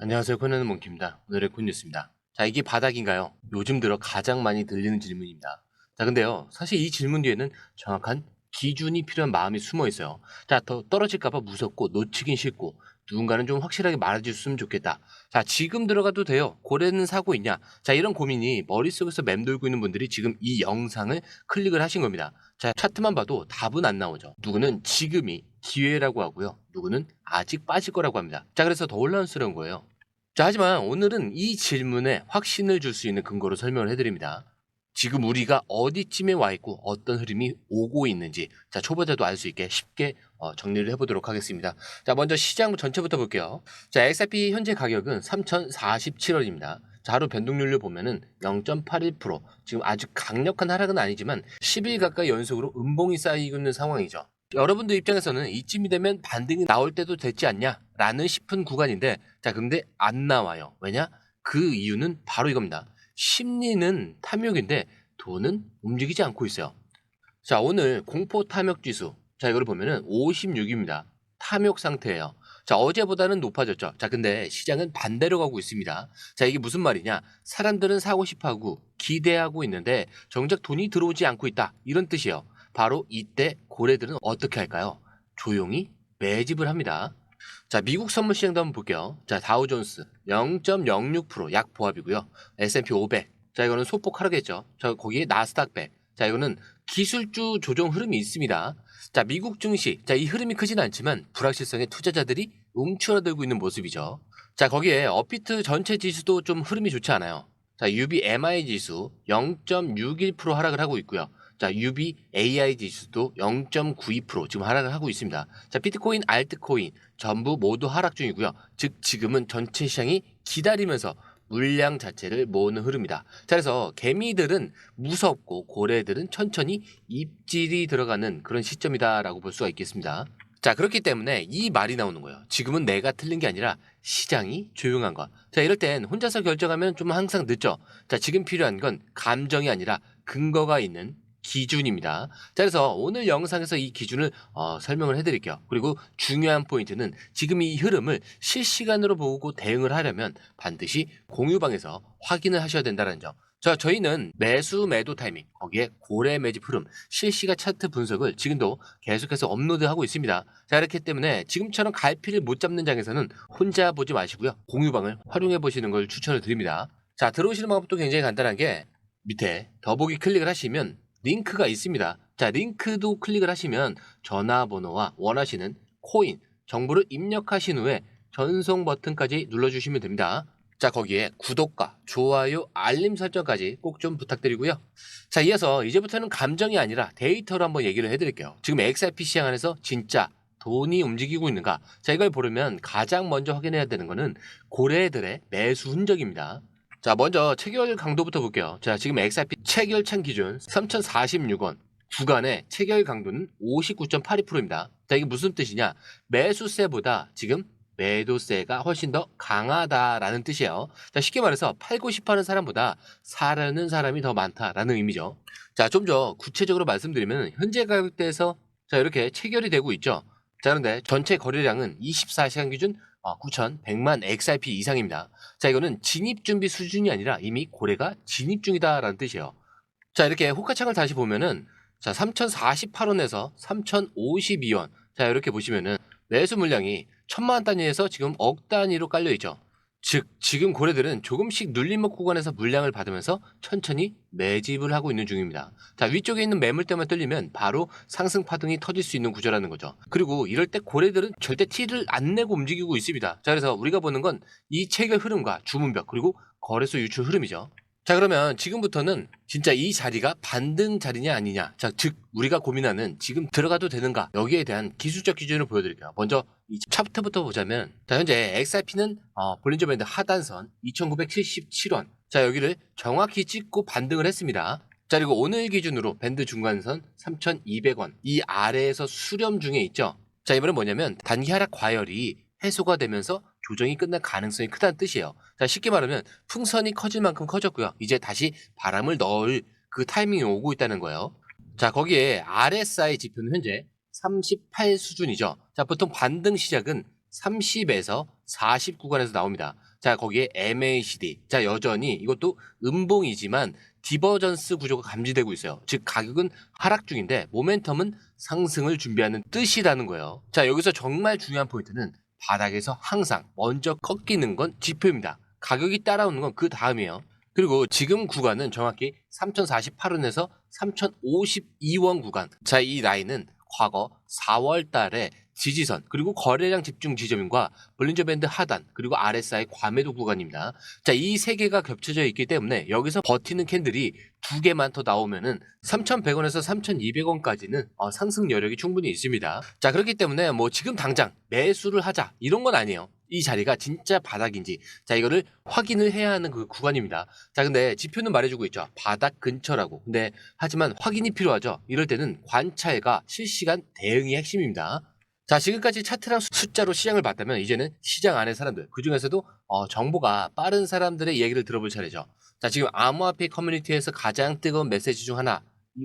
안녕하세요. 코너는 몽키입니다. 오늘의 굿뉴스입니다. 자, 이게 바닥인가요? 요즘 들어 가장 많이 들리는 질문입니다. 자, 근데요, 사실 이 질문 뒤에는 정확한 기준이 필요한 마음이 숨어 있어요. 자, 더 떨어질까봐 무섭고 놓치긴 싫고 누군가는 좀 확실하게 말해줬으면 좋겠다. 자, 지금 들어가도 돼요. 고래는 사고 있냐? 자, 이런 고민이 머릿속에서 맴돌고 있는 분들이 지금 이 영상을 클릭을 하신 겁니다. 자, 차트만 봐도 답은 안 나오죠. 누구는 지금이 기회라고 하고요. 누구는 아직 빠질 거라고 합니다. 자, 그래서 더 혼란스러운 거예요. 자, 하지만 오늘은 이 질문에 확신을 줄 수 있는 근거로 설명을 해드립니다. 지금 우리가 어디쯤에 와 있고 어떤 흐름이 오고 있는지, 자, 초보자도 알 수 있게 쉽게 정리를 해보도록 하겠습니다. 자, 먼저 시장 전체부터 볼게요. 자, XRP 현재 가격은 3,047원입니다. 자, 하루 변동률을 보면은 0.81%, 지금 아주 강력한 하락은 아니지만 10일 가까이 연속으로 음봉이 쌓이고 있는 상황이죠. 여러분들 입장에서는 이쯤이 되면 반등이 나올 때도 됐지 않냐? 라는 싶은 구간인데, 자, 근데 안 나와요. 왜냐? 그 이유는 바로 이겁니다. 심리는 탐욕인데 돈은 움직이지 않고 있어요. 자, 오늘 공포 탐욕 지수. 자, 이걸 보면은 56입니다. 탐욕 상태예요. 자, 어제보다는 높아졌죠. 자, 근데 시장은 반대로 가고 있습니다. 자, 이게 무슨 말이냐? 사람들은 사고 싶어 하고 기대하고 있는데 정작 돈이 들어오지 않고 있다. 이런 뜻이에요. 바로 이때 고래들은 어떻게 할까요? 조용히 매집을 합니다. 자, 미국 선물 시장도 한번 볼게요. 자, 다우존스 0.06% 약 보합이고요. S&P 500. 자, 이거는 소폭 하락했죠. 자, 거기에 나스닥 100. 자, 이거는 기술주 조정 흐름이 있습니다. 자, 미국 증시. 자, 이 흐름이 크진 않지만 불확실성에 투자자들이 움츠러들고 있는 모습이죠. 자, 거기에 업비트 전체 지수도 좀 흐름이 좋지 않아요. 자, UBMI 지수 0.61% 하락을 하고 있고요. 자, UBAI 지수도 0.92% 지금 하락을 하고 있습니다. 자, 비트코인, 알트코인 전부 모두 하락 중이고요. 즉 지금은 전체 시장이 기다리면서 물량 자체를 모으는 흐름이다. 자, 그래서 개미들은 무섭고 고래들은 천천히 입질이 들어가는 그런 시점이다라고 볼 수가 있겠습니다. 자, 그렇기 때문에 이 말이 나오는 거예요. 지금은 내가 틀린 게 아니라 시장이 조용한 것. 자, 이럴 땐 혼자서 결정하면 좀 항상 늦죠. 자, 지금 필요한 건 감정이 아니라 근거가 있는 기준입니다. 자, 그래서 오늘 영상에서 이 기준을 설명을 해드릴게요. 그리고 중요한 포인트는 지금 이 흐름을 실시간으로 보고 대응을 하려면 반드시 공유방에서 확인을 하셔야 된다는 점. 자, 저희는 매수 매도 타이밍, 거기에 고래 매집 흐름, 실시간 차트 분석을 지금도 계속해서 업로드하고 있습니다. 자, 이렇기 때문에 지금처럼 갈피를 못 잡는 장에서는 혼자 보지 마시고요. 공유방을 활용해 보시는 걸 추천을 드립니다. 자, 들어오시는 방법도 굉장히 간단한 게 밑에 더보기 클릭을 하시면 링크가 있습니다. 자, 링크도 클릭을 하시면 전화번호와 원하시는 코인, 정보를 입력하신 후에 전송 버튼까지 눌러주시면 됩니다. 자, 거기에 구독과 좋아요, 알림 설정까지 꼭 좀 부탁드리고요. 자, 이어서 이제부터는 감정이 아니라 데이터로 한번 얘기를 해드릴게요. 지금 XRP 시장 안에서 진짜 돈이 움직이고 있는가? 자, 이걸 보려면 가장 먼저 확인해야 되는 거는 고래들의 매수 흔적입니다. 자, 먼저 체결 강도부터 볼게요. 자, 지금 XRP 체결창 기준 3,046원. 구간의 체결 강도는 59.82%입니다. 자, 이게 무슨 뜻이냐? 매수세보다 지금 매도세가 훨씬 더 강하다라는 뜻이에요. 자, 쉽게 말해서 팔고 싶어 하는 사람보다 사려는 사람이 더 많다라는 의미죠. 자, 좀 더 구체적으로 말씀드리면 현재 가격대에서 자, 이렇게 체결이 되고 있죠. 자, 그런데 전체 거래량은 24시간 기준 9,100만 XRP 이상입니다. 자, 이거는 진입 준비 수준이 아니라 이미 고래가 진입 중이다라는 뜻이에요. 자, 이렇게 호가창을 다시 보면은 자, 3,048원에서 3,052원. 자, 이렇게 보시면은 매수 물량이 1,000만 단위에서 지금 억 단위로 깔려 있죠. 즉, 지금 고래들은 조금씩 눌림목 구간에서 물량을 받으면서 천천히 매집을 하고 있는 중입니다. 자, 위쪽에 있는 매물대만 뚫리면 바로 상승 파동이 터질 수 있는 구조라는 거죠. 그리고 이럴 때 고래들은 절대 티를 안 내고 움직이고 있습니다. 자, 그래서 우리가 보는 건 이 체결 흐름과 주문벽 그리고 거래소 유출 흐름이죠. 자, 그러면 지금부터는 진짜 이 자리가 반등 자리냐 아니냐, 자, 즉 우리가 고민하는 지금 들어가도 되는가, 여기에 대한 기술적 기준을 보여드릴게요. 먼저 이 차트부터 보자면, 자, 현재 XRP는 볼린저 밴드 하단선 2,977원, 자, 여기를 정확히 찍고 반등을 했습니다. 자, 그리고 오늘 기준으로 밴드 중간선 3,200원 이 아래에서 수렴 중에 있죠. 자, 이번엔 뭐냐면 단기 하락 과열이 해소가 되면서 조정이 끝날 가능성이 크다는 뜻이에요. 자, 쉽게 말하면 풍선이 커질 만큼 커졌고요. 이제 다시 바람을 넣을 그 타이밍이 오고 있다는 거예요. 자, 거기에 RSI 지표는 현재 38 수준이죠. 자, 보통 반등 시작은 30에서 40 구간에서 나옵니다. 자, 거기에 MACD. 자, 여전히 이것도 음봉이지만 디버전스 구조가 감지되고 있어요. 즉 가격은 하락 중인데 모멘텀은 상승을 준비하는 뜻이라는 거예요. 자, 여기서 정말 중요한 포인트는 바닥에서 항상 먼저 꺾이는 건 지표입니다. 가격이 따라오는 건 그 다음이에요. 그리고 지금 구간은 정확히 3048원에서 3052원 구간. 자, 이 라인은 과거 4월 달에 지지선 그리고 거래량 집중 지점인과 볼린저 밴드 하단 그리고 RSI 과매도 구간입니다. 자, 이 세 개가 겹쳐져 있기 때문에 여기서 버티는 캔들이 두 개만 더 나오면은 3,100원에서 3,200원까지는 상승 여력이 충분히 있습니다. 자, 그렇기 때문에 뭐 지금 당장 매수를 하자 이런 건 아니에요. 이 자리가 진짜 바닥인지 자 이거를 확인을 해야 하는 그 구간입니다. 자, 근데 지표는 말해주고 있죠. 바닥 근처라고. 근데 하지만 확인이 필요하죠. 이럴 때는 관찰과 실시간 대응이 핵심입니다. 자, 지금까지 차트랑 숫자로 시장을 봤다면 이제는 시장 안의 사람들, 그중에서도 정보가 빠른 사람들의 얘기를 들어볼 차례죠. 자, 지금 암호화폐 커뮤니티에서 가장 뜨거운 메시지 중 하나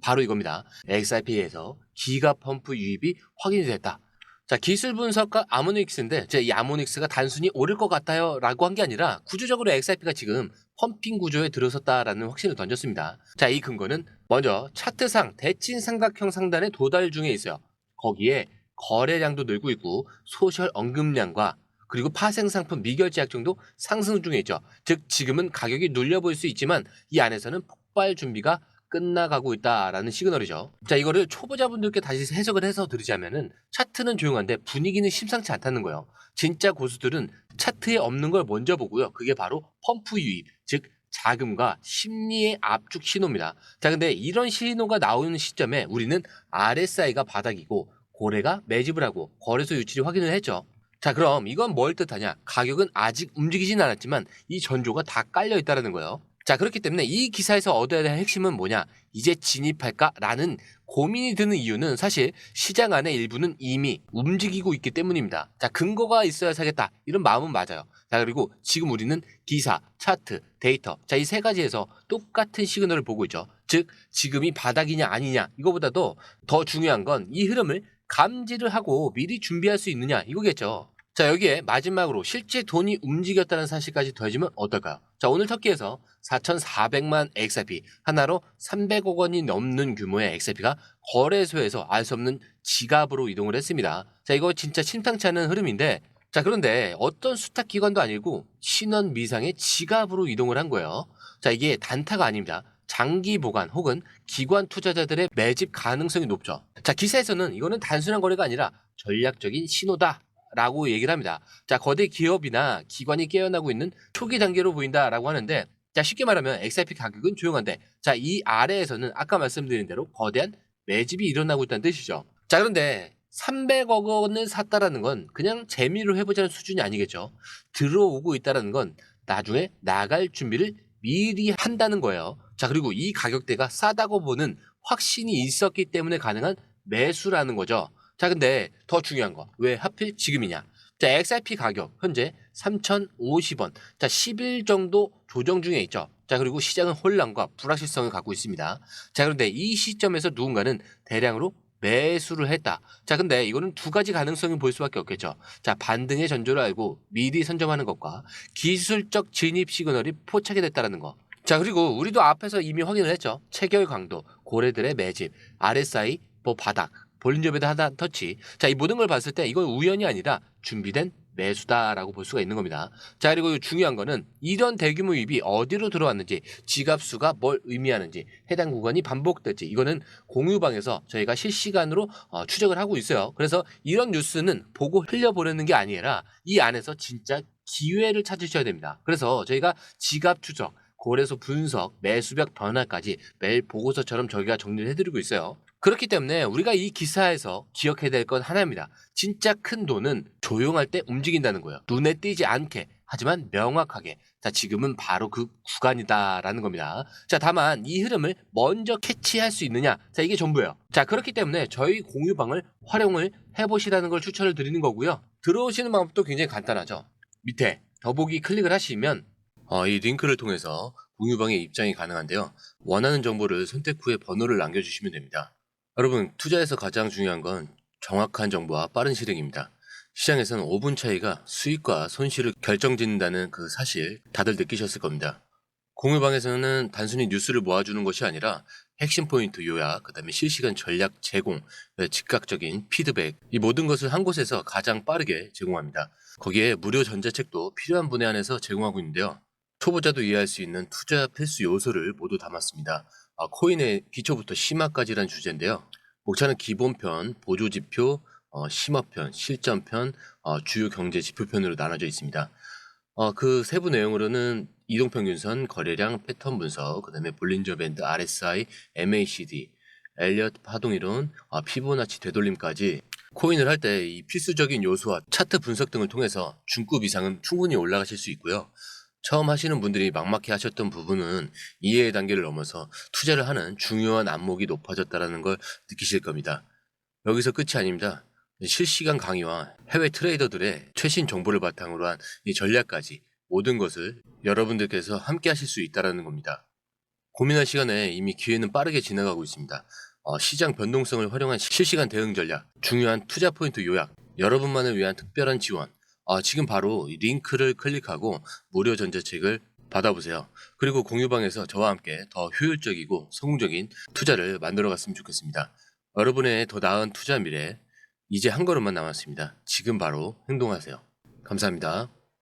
바로 이겁니다. XRP에서 기가 펌프 유입이 확인이 됐다. 자, 기술 분석가 아모닉스인데 이 아모닉스가 단순히 오를 것 같아요 라고 한 게 아니라 구조적으로 XRP가 지금 펌핑 구조에 들어섰다라는 확신을 던졌습니다. 자, 이 근거는 먼저 차트상 대칭 삼각형 상단에 도달 중에 있어요. 거기에 거래량도 늘고 있고 소셜 언급량과 그리고 파생 상품 미결 제약정도 상승 중에 있죠. 즉 지금은 가격이 눌려 보일 수 있지만 이 안에서는 폭발 준비가 끝나가고 있다라는 시그널이죠. 자, 이거를 초보자분들께 다시 해석을 해서 들으자면은 차트는 조용한데 분위기는 심상치 않다는 거예요. 진짜 고수들은 차트에 없는 걸 먼저 보고요. 그게 바로 펌프 유입, 즉 자금과 심리의 압축 신호입니다. 자, 근데 이런 신호가 나오는 시점에 우리는 RSI가 바닥이고 고래가 매집을 하고 거래소 유출이 확인을 했죠. 자, 그럼 이건 뭘 뜻하냐? 가격은 아직 움직이진 않았지만 이 전조가 다 깔려 있다는 거예요. 자, 그렇기 때문에 이 기사에서 얻어야 될 핵심은 뭐냐? 이제 진입할까라는 고민이 드는 이유는 사실 시장 안의 일부는 이미 움직이고 있기 때문입니다. 자, 근거가 있어야 사겠다. 이런 마음은 맞아요. 자, 그리고 지금 우리는 기사, 차트, 데이터. 자, 이 세 가지에서 똑같은 시그널을 보고 있죠. 즉, 지금이 바닥이냐 아니냐. 이거보다도 더 중요한 건 이 흐름을 감지를 하고 미리 준비할 수 있느냐. 이거겠죠. 자, 여기에 마지막으로 실제 돈이 움직였다는 사실까지 더해지면 어떨까요? 자, 오늘 터키에서 4,400만 XRP, 하나로 300억 원이 넘는 규모의 XRP가 거래소에서 알 수 없는 지갑으로 이동을 했습니다. 자, 이거 진짜 심상치 않은 흐름인데, 자, 그런데 어떤 수탁기관도 아니고 신원 미상의 지갑으로 이동을 한 거예요. 자, 이게 단타가 아닙니다. 장기 보관 혹은 기관 투자자들의 매집 가능성이 높죠. 자, 기사에서는 이거는 단순한 거래가 아니라 전략적인 신호다 라고 얘기를 합니다. 자, 거대 기업이나 기관이 깨어나고 있는 초기 단계로 보인다라고 하는데, 자, 쉽게 말하면 XRP 가격은 조용한데, 자, 이 아래에서는 아까 말씀드린 대로 거대한 매집이 일어나고 있다는 뜻이죠. 자, 그런데 300억 원을 샀다라는 건 그냥 재미로 해보자는 수준이 아니겠죠. 들어오고 있다라는 건 나중에 나갈 준비를 미리 한다는 거예요. 자, 그리고 이 가격대가 싸다고 보는 확신이 있었기 때문에 가능한 매수라는 거죠. 자, 근데 더 중요한 거, 왜 하필 지금이냐? 자, XRP 가격 현재 3,050원. 자, 10일 정도 조정 중에 있죠. 자, 그리고 시장은 혼란과 불확실성을 갖고 있습니다. 자, 그런데 이 시점에서 누군가는 대량으로 매수를 했다. 자, 근데 이거는 두 가지 가능성이 볼 수밖에 없겠죠. 자, 반등의 전조를 알고 미리 선점하는 것과 기술적 진입 시그널이 포착이 됐다는 거. 자, 그리고 우리도 앞에서 이미 확인을 했죠. 체결 강도, 고래들의 매집, RSI, 바닥, 볼린저 밴드 하단 터치. 자, 이 모든 걸 봤을 때 이건 우연이 아니라 준비된 매수다라고 볼 수가 있는 겁니다. 자, 그리고 중요한 거는 이런 대규모 유입이 어디로 들어왔는지, 지갑수가 뭘 의미하는지, 해당 구간이 반복될지, 이거는 공유방에서 저희가 실시간으로 추적을 하고 있어요. 그래서 이런 뉴스는 보고 흘려보내는 게 아니라 이 안에서 진짜 기회를 찾으셔야 됩니다. 그래서 저희가 지갑 추적, 거래소 분석, 매수벽 변화까지 매일 보고서처럼 저희가 정리를 해드리고 있어요. 그렇기 때문에 우리가 이 기사에서 기억해야 될 건 하나입니다. 진짜 큰 돈은 조용할 때 움직인다는 거예요. 눈에 띄지 않게, 하지만 명확하게. 자, 지금은 바로 그 구간이다라는 겁니다. 자, 다만 이 흐름을 먼저 캐치할 수 있느냐? 자, 이게 전부예요. 자, 그렇기 때문에 저희 공유방을 활용을 해보시라는 걸 추천을 드리는 거고요. 들어오시는 방법도 굉장히 간단하죠. 밑에 더보기 클릭을 하시면 이 링크를 통해서 공유방에 입장이 가능한데요. 원하는 정보를 선택 후에 번호를 남겨주시면 됩니다. 여러분, 투자에서 가장 중요한 건 정확한 정보와 빠른 실행입니다. 시장에서는 5분 차이가 수익과 손실을 결정짓는다는 그 사실 다들 느끼셨을 겁니다. 공유방에서는 단순히 뉴스를 모아주는 것이 아니라 핵심 포인트 요약, 그다음에 실시간 전략 제공, 즉각적인 피드백, 이 모든 것을 한 곳에서 가장 빠르게 제공합니다. 거기에 무료 전자책도 필요한 분야 안에서 제공하고 있는데요. 초보자도 이해할 수 있는 투자 필수 요소를 모두 담았습니다. 코인의 기초부터 심화까지란 주제인데요. 목차는 기본편, 보조지표, 심화편, 실전편, 주요 경제 지표편으로 나눠져 있습니다. 그 세부 내용으로는 이동평균선, 거래량, 패턴 분석, 그다음에 볼린저 밴드, RSI, MACD, 엘리어트 파동이론, 피보나치 되돌림까지 코인을 할 때 이 필수적인 요소와 차트 분석 등을 통해서 중급 이상은 충분히 올라가실 수 있고요. 처음 하시는 분들이 막막해 하셨던 부분은 이해의 단계를 넘어서 투자를 하는 중요한 안목이 높아졌다는 걸 느끼실 겁니다. 여기서 끝이 아닙니다. 실시간 강의와 해외 트레이더들의 최신 정보를 바탕으로 한 이 전략까지 모든 것을 여러분들께서 함께 하실 수 있다는 겁니다. 고민할 시간에 이미 기회는 빠르게 지나가고 있습니다. 시장 변동성을 활용한 실시간 대응 전략, 중요한 투자 포인트 요약, 여러분만을 위한 특별한 지원. 지금 바로 이 링크를 클릭하고 무료 전자책을 받아보세요. 그리고 공유방에서 저와 함께 더 효율적이고 성공적인 투자를 만들어 갔으면 좋겠습니다. 여러분의 더 나은 투자 미래, 이제 한 걸음만 남았습니다. 지금 바로 행동하세요. 감사합니다.